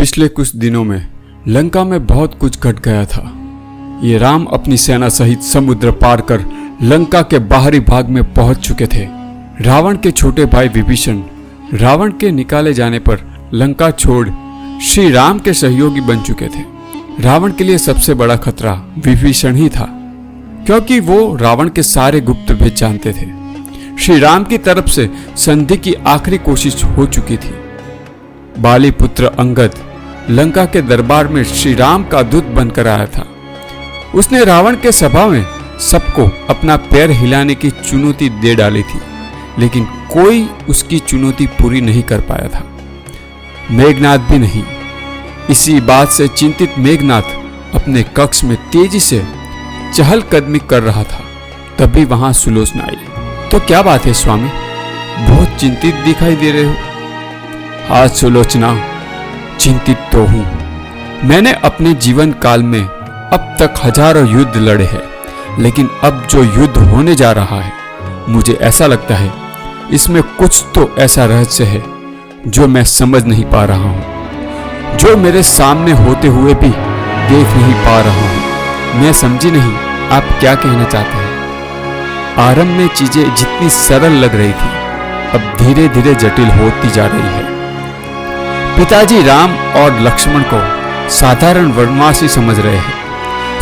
पिछले कुछ दिनों में लंका में बहुत कुछ घट गया था। ये राम अपनी सेना सहित समुद्र पार कर लंका के बाहरी भाग में पहुंच चुके थे। रावण के छोटे भाई विभीषण रावण के निकाले जाने पर लंका छोड़ श्री राम के सहयोगी बन चुके थे। रावण के लिए सबसे बड़ा खतरा विभीषण ही था, क्योंकि वो रावण के सारे गुप्त भेद जानते थे। श्री राम की तरफ से संधि की आखिरी कोशिश हो चुकी थी। बाली पुत्र अंगद लंका के दरबार में श्री राम का दूत बनकर आया था। उसने रावण के सभा में सबको अपना पैर हिलाने की चुनौती दे डाली थी, लेकिन कोई उसकी चुनौती पूरी नहीं कर पाया था, मेघनाद भी नहीं। इसी बात से चिंतित मेघनाद अपने कक्ष में तेजी से चहलकदमी कर रहा था। तभी वहां सुलोचना आई। तो क्या बात है स्वामी, बहुत चिंतित दिखाई दे रहे हो? हाँ सुलोचना, चिंतित तो हूं। मैंने अपने जीवन काल में अब तक हजारों युद्ध लड़े हैं, लेकिन अब जो युद्ध होने जा रहा है, मुझे ऐसा लगता है इसमें कुछ तो ऐसा रहस्य है जो मैं समझ नहीं पा रहा हूं, जो मेरे सामने होते हुए भी देख नहीं पा रहा हूं। मैं समझी नहीं आप क्या कहना चाहते हैं। आरंभ में चीजें जितनी सरल लग रही थी, अब धीरे धीरे जटिल होती जा रही है। पिताजी राम और लक्ष्मण को साधारण वनवासी समझ रहे हैं,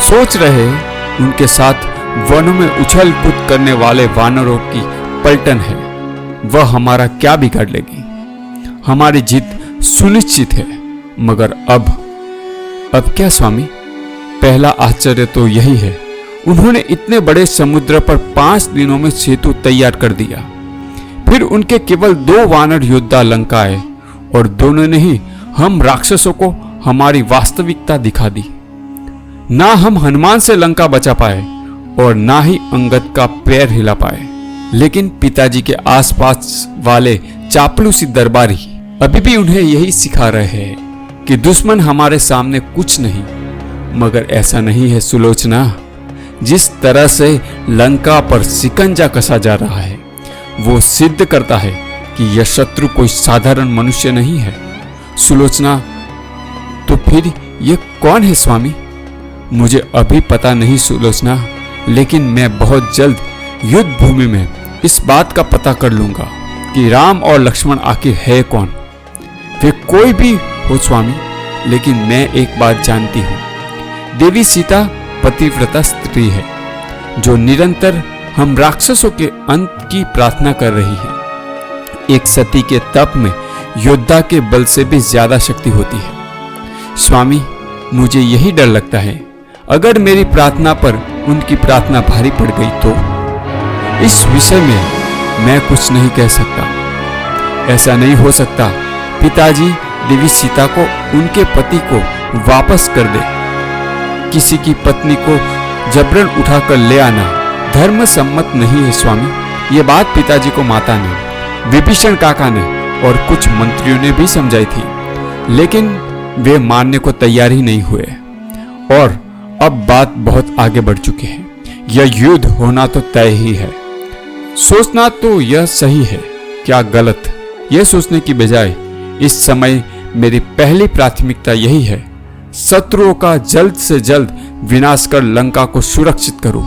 सोच रहे हैं उनके साथ वनों में उछल कूद करने वाले वानरों की पलटन है, वह हमारा क्या बिगाड़ लेगी। हमारी जीत सुनिश्चित है। मगर अब क्या स्वामी? पहला आश्चर्य तो यही है, उन्होंने इतने बड़े समुद्र पर 5 दिनों में सेतु तैयार कर दिया। फिर उनके केवल 2 वानर योद्धा लंका आए और दोनों ने ही हम राक्षसों को हमारी वास्तविकता दिखा दी। ना हम हनुमान से लंका बचा पाए और ना ही अंगद का पैर हिला पाए, लेकिन पिताजी के आसपास वाले चापलूसी दरबारी अभी भी उन्हें यही सिखा रहे हैं कि दुश्मन हमारे सामने कुछ नहीं। मगर ऐसा नहीं है सुलोचना। जिस तरह से लंका पर शिकंजा कसा जा रहा है, वो सिद्ध करता है कि यह शत्रु कोई साधारण मनुष्य नहीं है। सुलोचना, तो फिर ये कौन है स्वामी? मुझे अभी पता नहीं सुलोचना, लेकिन मैं बहुत जल्द युद्ध भूमि में इस बात का पता कर लूंगा कि राम और लक्ष्मण आखिर है कौन। वे कोई भी हो स्वामी, लेकिन मैं एक बात जानती हूँ, देवी सीता पतिव्रता स्त्री है, जो निरंतर हम राक्षसों के अंत की प्रार्थना कर रही है। एक सती के तप में योद्धा के बल से भी ज्यादा शक्ति होती है। स्वामी, मुझे यही डर लगता है, अगर मेरी प्रार्थना पर उनकी प्रार्थना भारी पड़ गई तो। इस विषय में मैं कुछ नहीं कह सकता। ऐसा नहीं हो सकता पिताजी देवी सीता को उनके पति को वापस कर दे। किसी की पत्नी को जबरन उठाकर ले आना धर्म सम्मत नहीं है स्वामी। ये बात पिताजी को माता ने, विभीषण काका ने और कुछ मंत्रियों ने भी समझाई थी, लेकिन वे मानने को तैयार ही नहीं हुए। और अब बात बहुत आगे बढ़ चुकी है। यह युद्ध होना तो तय ही है। सोचना तो यह सही है, क्या गलत, यह सोचने की बजाय इस समय मेरी पहली प्राथमिकता यही है, शत्रुओं का जल्द से जल्द विनाश कर लंका को सुरक्षित करूं।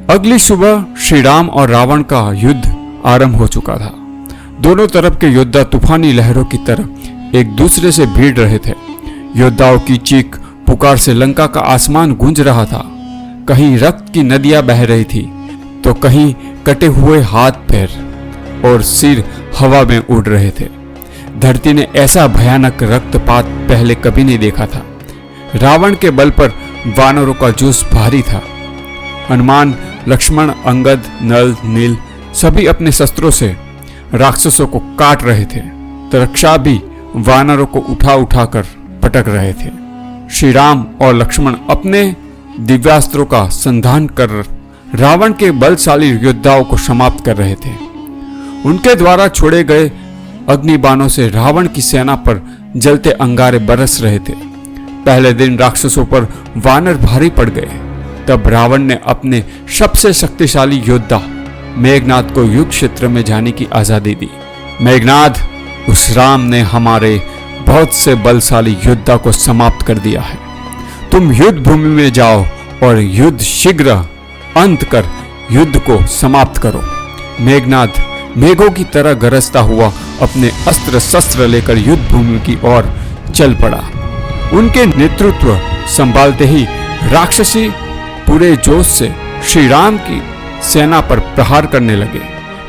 अगली सुबह श्री राम और रावण का युद्ध आरंभ हो चुका था। दोनों तरफ के योद्धा तूफानी लहरों की तरह एक दूसरे से भिड़ रहे थे। योद्धाओं की चीख पुकार से लंका का आसमान गूंज रहा था। कहीं रक्त की नदियां बह रही थी, तो कहीं कटे हुए हाथ पैर और सिर हवा में उड़ रहे थे। धरती ने ऐसा भयानक रक्तपात पहले कभी नहीं देखा था। रावण के बल पर वानरों का जोश भारी था। हनुमान, लक्ष्मण, अंगद, नल, नील सभी अपने शस्त्रों से राक्षसों को काट रहे थे। तरक्षा भी वानरों को उठा उठाकर पटक रहे थे। श्री राम और लक्ष्मण अपने दिव्यास्त्रों का संधान कर रावण के बलशाली योद्धाओं को समाप्त कर रहे थे। उनके द्वारा छोड़े गए अग्निबाणों से रावण की सेना पर जलते अंगारे बरस रहे थे। पहले दिन राक्षसों पर वानर भारी पड़ गए। तब रावण ने अपने सबसे शक्तिशाली योद्धा मेघनाद को युद्ध क्षेत्र में जाने की आजादी दी। मेघनाद, उस राम ने हमारे बहुत से बलशाली योद्धा को समाप्त कर दिया है। तुम युद्ध भूमि में जाओ और युद्ध शीघ्र अंत कर युद्ध को समाप्त करो। मेघनाद मेघों की तरह गरजता हुआ अपने अस्त्र शस्त्र लेकर युद्ध भूमि की ओर चल पड़ा। उनके नेतृत्व संभालते ही राक्षसी पूरे जोश से श्री राम की सेना पर प्रहार करने लगे।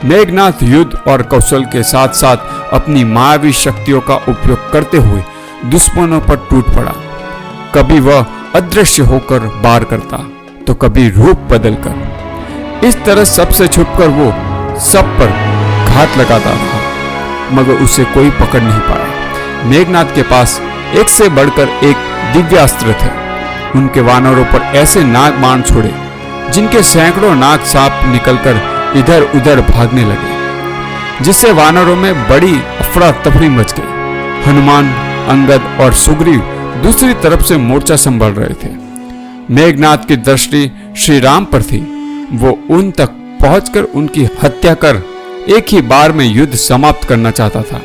मेघनाद युद्ध और कौशल के साथ साथ अपनी मायावी शक्तियों का उपयोग करते हुए दुश्मनों पर टूट पड़ा। कभी वह अदृश्य होकर वार करता तो कभी रूप बदलकर। इस तरह सबसे छुपकर वो सब पर घात लगाता रहा, मगर उसे कोई पकड़ नहीं पाया। मेघनाद के पास एक से बढ़कर एक दिव्यास्त्र थे। उनके वानरों पर ऐसे नाग बाण छोड़े जिनके सैकड़ों नाग सांप निकलकर इधर उधर भागने लगे, जिससे वानरों में बड़ी अफरा तफरी मच गई। हनुमान, अंगद और सुग्रीव दूसरी तरफ से मोर्चा संभाल रहे थे। मेघनाद की दृष्टि श्री राम पर थी। वो उन तक पहुंचकर उनकी हत्या कर एक ही बार में युद्ध समाप्त करना चाहता था,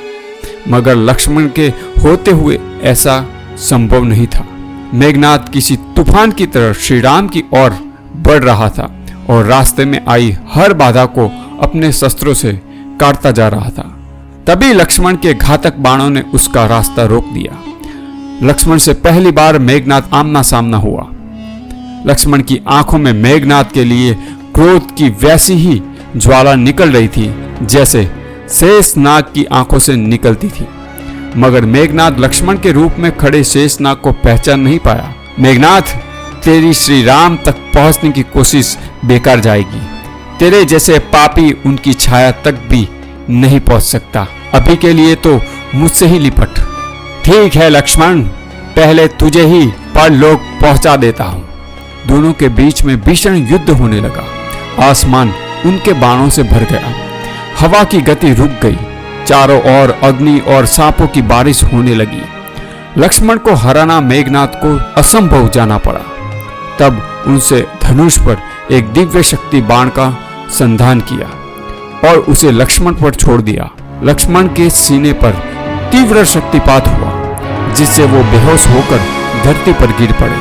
मगर लक्ष्मण के होते हुए ऐसा संभव नहीं था। मेघनाद किसी तूफान की तरह श्री राम की ओर बढ़ रहा था और रास्ते में आई हर बाधा को अपने शस्त्रों से काटता जा रहा था। तभी लक्ष्मण के घातक बाणों ने उसका रास्ता रोक दिया। लक्ष्मण से पहली बार मेघनाद आमना सामना हुआ। लक्ष्मण की आंखों में मेघनाद के लिए क्रोध की वैसी ही ज्वाला निकल रही थी जैसे शेषनाग की आंखों से निकलती थी, मगर मेघनाद लक्ष्मण के रूप में खड़े शेषनाग को पहचान नहीं पाया। मेघनाद, तेरी श्री राम तक पहुंचने की कोशिश बेकार जाएगी। तेरे जैसे पापी उनकी छाया तक भी नहीं पहुंच सकता। अभी के लिए तो मुझसे ही लिपट। ठीक है लक्ष्मण, पहले तुझे ही परलोक पहुंचा देता हूं। दोनों के बीच में भीषण युद्ध होने लगा। आसमान उनके बाणों से भर गया। हवा की गति रुक गई। चारों ओर अग्नि और सांपों की बारिश होने लगी। लक्ष्मण को हराना मेघनाद को असंभव जाना पड़ा। तब उनसे धनुष पर एक दिव्य शक्ति बाण का संधान किया और उसे लक्ष्मण पर छोड़ दिया। लक्ष्मण के सीने पर तीव्र शक्तिपात हुआ, जिससे वो बेहोश होकर धरती पर गिर पड़े।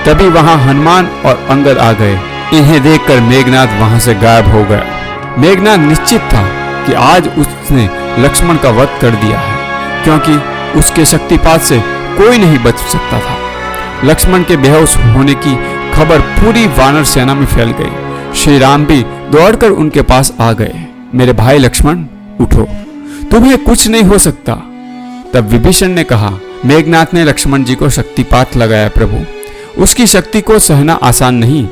तभी वहां हनुमान और अंगद आ गए। इन्हें देखकर मेघनाद वहां से गायब हो गया। मेघनाद निश्चित था कि आज उसने लक्ष्मण का वध कर दिया है, क्योंकि उसके शक्तिपात से कोई नहीं बच सकता था। लक्ष्मण के बेहोश होने की खबर पूरी वानर सेना में फैल गई। श्री राम भी दौड़कर उनके पास आ गए। मेरे भाई लक्ष्मण, उठो, तुम्हें कुछ नहीं हो सकता। तब विभीषण ने कहा, मेघनाद ने लक्ष्मण जी को शक्तिपात लगाया प्रभु, उसकी शक्ति को सहना आसान नहीं।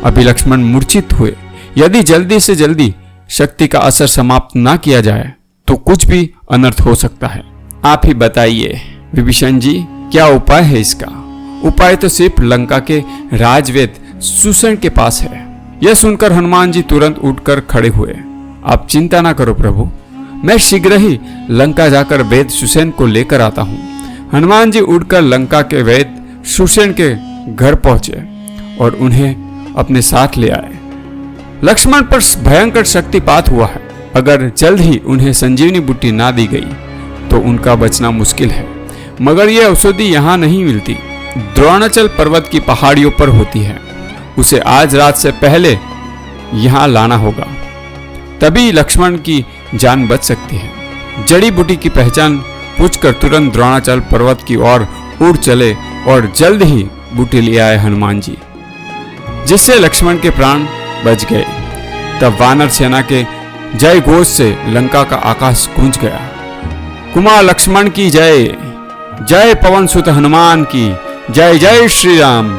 अभी लक्ष्मण मूर्छित हुए। यदि जल्दी से जल्दी शक्ति का असर समाप्त ना किया जाए तो कुछ भी अनर्थ हो सकता है। आप ही बताइए विभीषण जी, क्या उपाय है इसका? उपाय तो सिर्फ लंका के राजवेद सुषेण के पास है। यह सुनकर हनुमान जी तुरंत उठकर खड़े हुए। आप चिंता ना करो प्रभु, मैं शीघ्र ही लंका जाकर वेद सुषेण को लेकर आता हूँ। हनुमान जी उठकर लंका के वेद सुषेण के घर पहुंचे और उन्हें अपने साथ ले आए। लक्ष्मण पर भयंकर शक्तिपात हुआ है। अगर जल्द ही उन्हें संजीवनी बूटी ना दी गई तो उनका बचना मुश्किल है, मगर यह औषधि यहाँ नहीं मिलती। द्रोणाचल पर्वत की पहाड़ियों पर होती है। उसे आज रात से पहले यहाँ लाना होगा, तभी लक्ष्मण की जान बच सकती है। जड़ी बूटी की पहचान पूछकर तुरंत द्रोणाचल पर्वत की ओर उड़ चले और जल्द ही बूटी ले आए हनुमान जी, जिससे लक्ष्मण के प्राण बच गए। तब वानर सेना के जय घोष से लंका का आकाश गूंज गया। कुमार लक्ष्मण की जय, जय पवन सुत हनुमान की जय, जय श्री राम।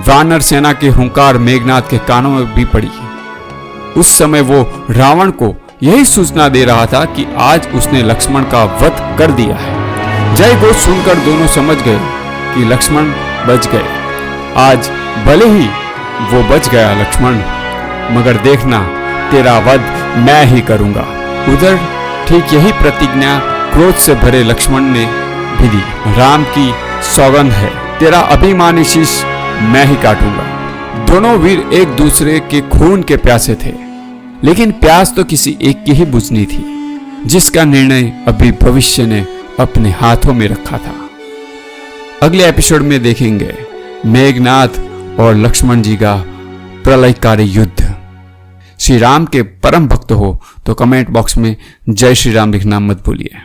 वानर सेना के हुंकार मेघनाद के कानों में भी पड़ी। उस समय वो रावण को यही सूचना दे रहा था कि आज उसने लक्ष्मण का वध कर दिया है। जय घोष सुनकर दोनों समझ गए कि लक्ष्मण बच गए। आज भले ही वो बच गया लक्ष्मण, मगर देखना तेरा वध मैं ही करूंगा। उधर ठीक यही प्रतिज्ञा क्रोध से भरे लक्ष्मण ने भी दी। राम की सौगंध है, तेरा अभिमानी शीश मैं ही काटूंगा। दोनों वीर एक दूसरे के खून के प्यासे थे, लेकिन प्यास तो किसी एक की ही बुझनी थी, जिसका निर्णय अभी भविष्य ने अपने हाथों में रखा था। अगले एपिसोड में देखेंगे मेघनाथ और लक्ष्मण जी का प्रलयकारी युद्ध। श्री राम के परम भक्त हो तो कमेंट बॉक्स में जय श्री राम लिखना मत भूलिए।